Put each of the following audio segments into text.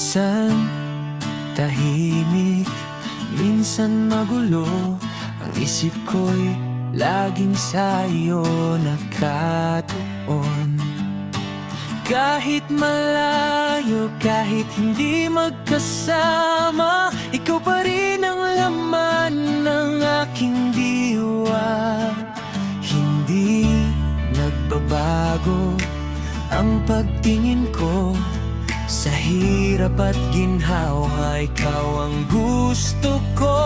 Minsan tahimik, minsan magulo. Ang isip ko'y laging sa'yo nakatuon. Kahit malayo, kahit hindi magkasama, ikaw pa rin ang laman ng aking diwa. Hindi nagbabago ang pagtingin ko sa hirap at ginhawa, ikaw ang gusto ko.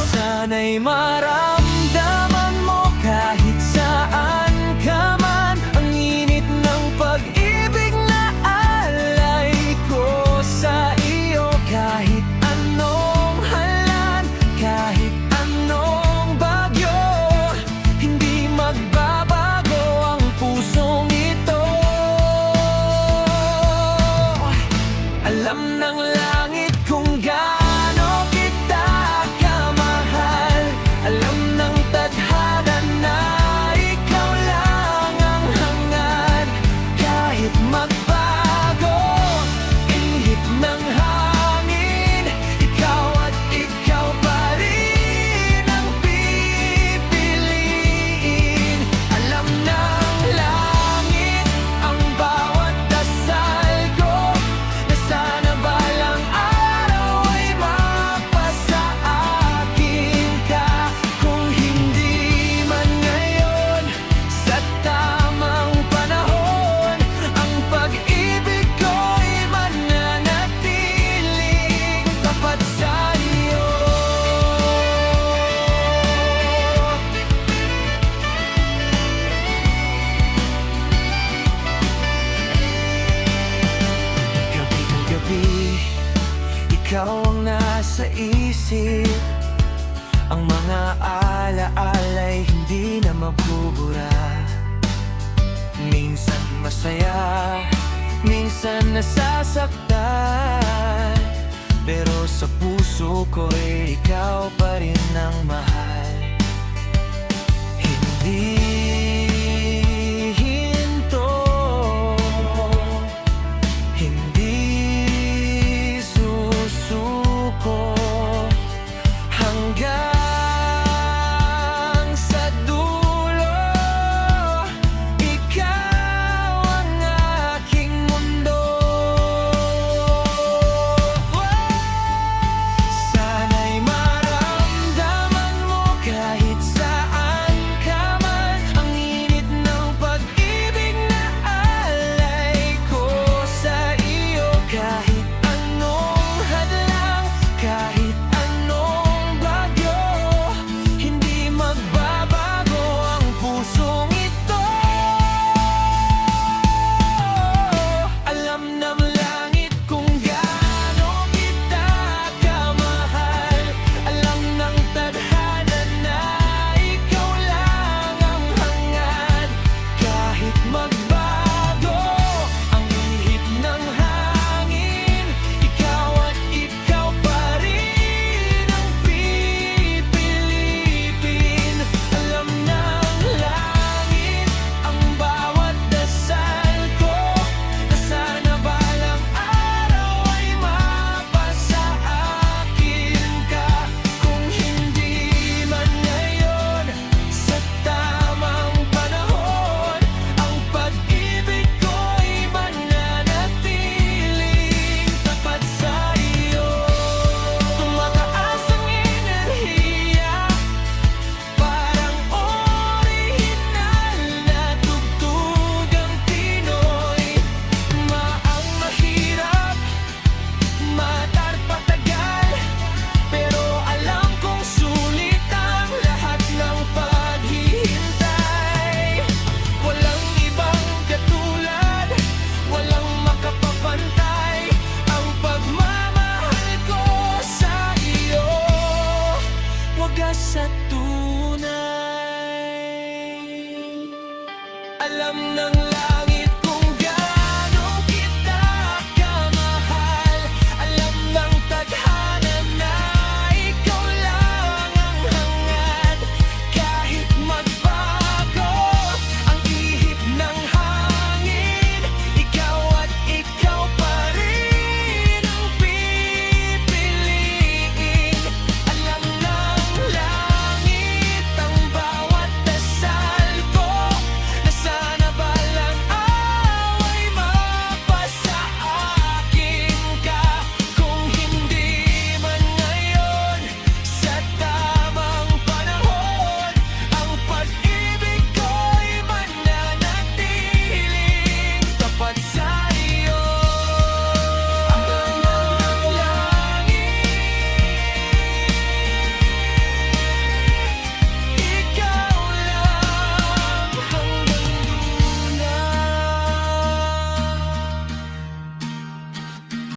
Sana'y maramdaman mo kahit saan ka man ang init ng pag-ibig na alay ko sa iyo. Kahit anong halan, kahit anong bagyo, hindi magbabago ang pusong ito. Alam ng langit kung gaano kita kamahal. Alam ng tadhana na ikaw lang ang hangad. Kahit magbago inhip ng hangin, ikaw at ikaw pa rin ang pipiliin. Alam ng langit ang bawat dasal ko, na sana balang araw ay mapasa akin ka. Kung hindi man ngayon, sa tamang panahon, ang pag-ibig ko'y mananatiling tapat sa'yo. Gabi-gabi, ikaw ang nasa isip. Ang mga alaala'y hindi na mabubura. Minsan masaya, minsan nasasaktan, pero sa puso ko'y ikaw pa rin ang mahal. Hindi